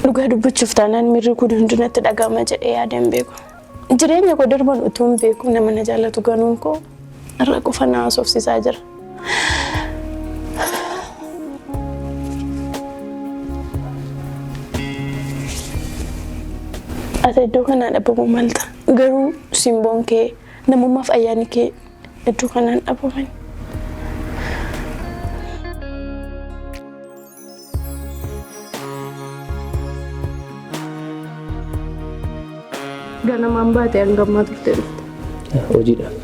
dhugaa dubbachuuf taanaan miirri kun hundinatti dhaga'ama jedhee yaadeen beeku. Jireenya koo darban utuun beeku nama na jaallatu ganuun koo irra qofa na haasofsiisaa jira. Ati iddoo kanaan dhabamuu malta. Garuu simboon kee namummaaf ayyaani kee iddoo kanaan dhabaman. Ganamaan baatee hangammaa turte dhufte. Hojiidhaaf.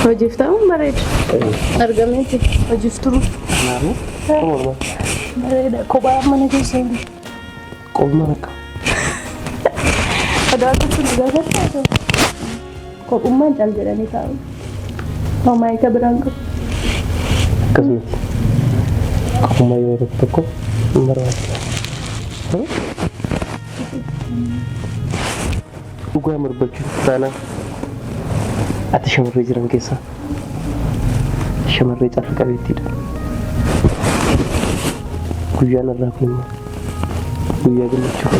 Hojiif ta'uun bareeda. Argameeti hojiif turu. Naannoo? Bareeda. Kophaa mana keessa hin Qoma akka. Adaatu kun gaafattaa kophummaan caal jedhanii taa'u. Homaa isa biraan qabu. Akkasumas qoma yeroo tokko hin barbaachisa. Dhugaa marbachuuf taanaan ati shamarree jiran keessaa shamarree carra qabeettiidha. Guyyaan irraa kun immoo guyyaa gammachuu.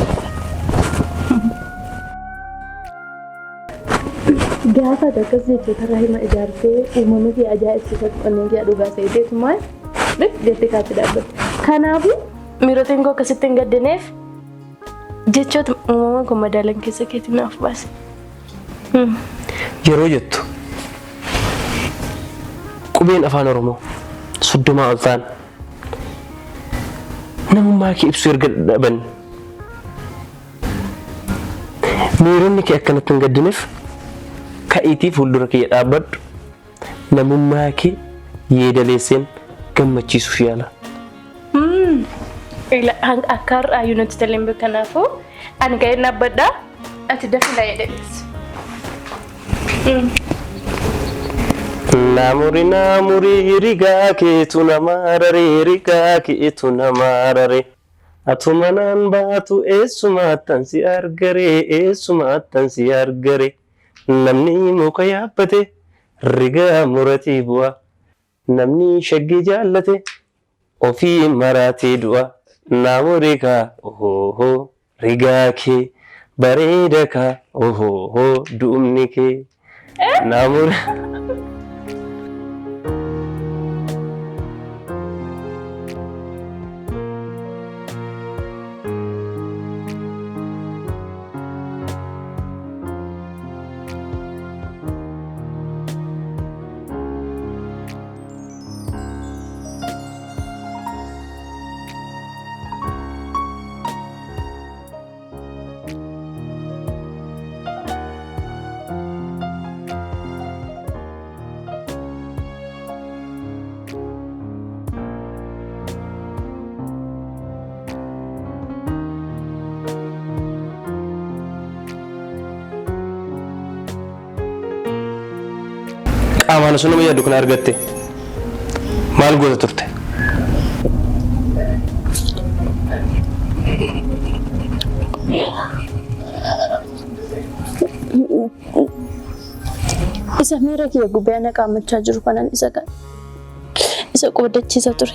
Gaafa akkas jechuudha rahima ijaartee uumama kee ajaa'ibsiisa qonneen kee dhugaa seeteetu maal jettee kaatti dhaabbate. Kanaafuu miirootiin koo akkasitti hin gaddineef jechoota uumamaan kun madaalan keessa keetiin naaf baase. Yeroo jettu qubeen afaan Oromoo 30 ol ta'an namummaa kee ibsu erga dhaban miironni kee akkanatti hin gaddineef ka'iitii fuuldura kee dhaabbadhu namummaa kee yeedaleesseen gammachiisuuf yaala. Akka har'aayyuu nuti taleen beekanaafuu ani ga'een dhaabbadhaa ati dafii yeedaleessi. Namuri rigaa keetu namarare rigaa keetu namarare atumanaan baatu eessumaattan si argare namni muka yaabbate rigaa muratii bu'a namni shaggii jaallate ofii maraatee du'a namuri kaa ohoho rigaa kee bareeda kaa ohoho du'umni kee namuri. Amana sun nama yaadu kana argatte maal goota turte? Isa miira kiyya gubbee ana qaamachaa jiru kanan isa qoodachiisa ture.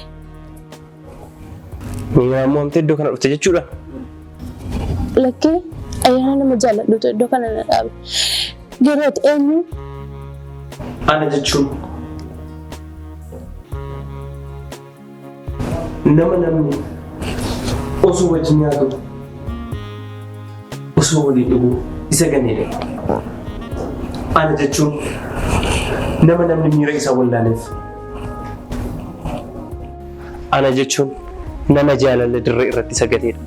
Miira ammoo amtee iddoo kana dhufte jechuudha? Lakkee ayyaana nama jaalladhutu iddoo kana na dhaabe. Geroot eenyu? Ana jechuun nama namni osoo wajjin nyaatu osoo waliin dhugu isa ganeedha. Ana jechuun nama namni miira isaa wallaaleef. Ana jechuun nama jaalala dirree irratti sagadeedha.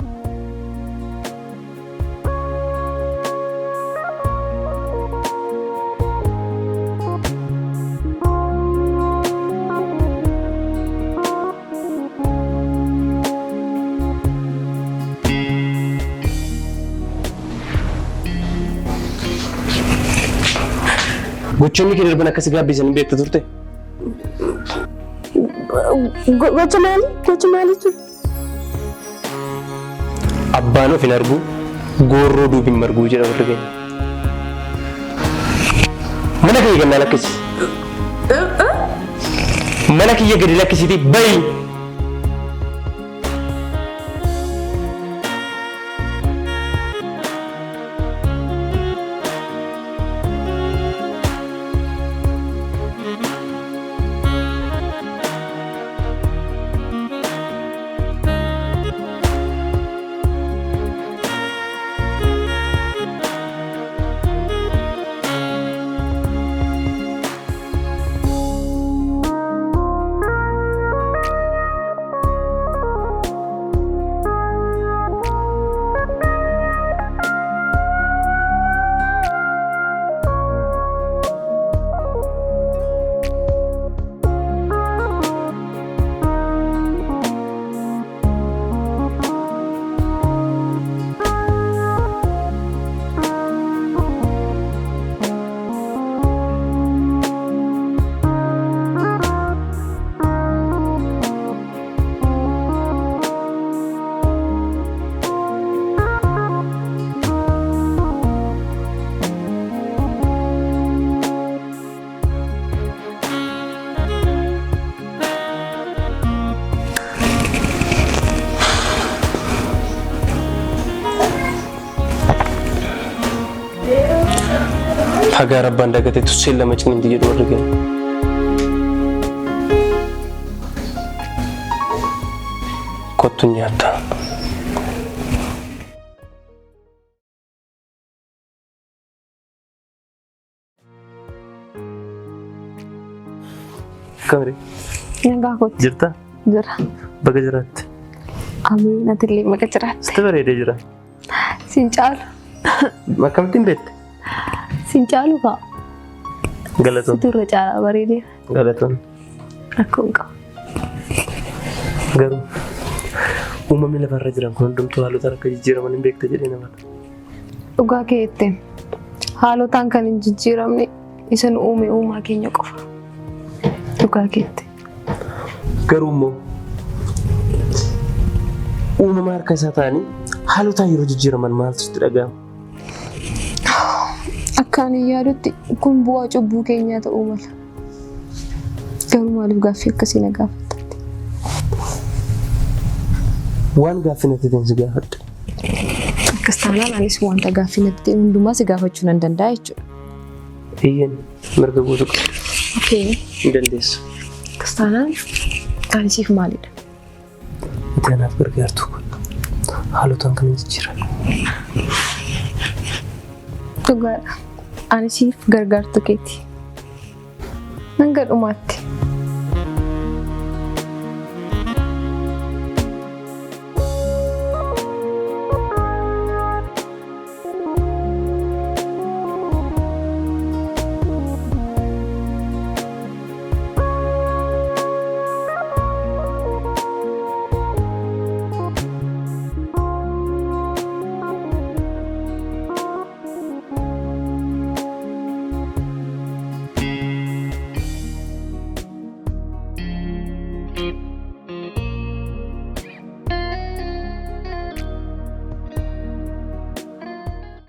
Gochoonni kee darban akkasii gaabbisan beektu turte? Gocha maaliitu? Abbaan of hin argu, goorroo duubi hin margu jedha warri keenya. Mana kiyya gannaa lakkisi. Mana kiyya gadi lakkisiitii bayi. Hagaa rabbaan dagatee tusseen lama ciniinti jedhu warri kenna. Kottu nyaata. Kamari Nagaa kooti. jirta? Jira. Baga jiraatti. Amiin atillee maka jiraatti. Sitti bareedee jira. Siin caalu. Akkamittiin beekte? Siin caalu kaa. Galatoon. Situ irra caalaa bareedee. Galatoon. Rakkoon qaba. Garuu uumamni lafarra jiran kun hundumtuu haalota akka jijjiiraman hin beekte jedhee nama. Dhugaa kee jettee haalotaan kan hin jijjiiramne isa nu uume uumaa keenya qofa. Dhugaa kee jettee. Garuu immoo uumama harka isaa ta'anii haalotaan yeroo jijjiiraman maaltu sitti dhaga'ama? Akka ani yaadutti kun bu'aa cubbuu keenyaa ta'uu mala. Garuu maaliif gaaffii akkasii na gaafatta? Waan gaaffii natti ta'e si gaafadha. Akkas taanaan anis wanta gaaffii natti ta'e hundumaa si gaafachuu nan danda'a jechuudha. Iyyeen mirga guutuu qabda. Okey. Hin dandeessu. Akkas taanaan ani siif maalidha? Ati anaaf gargaartu kun haalotaan kan jijjiiran. Dhugaadha. Ani siif gargaartu keeti. Hanga dhumaatti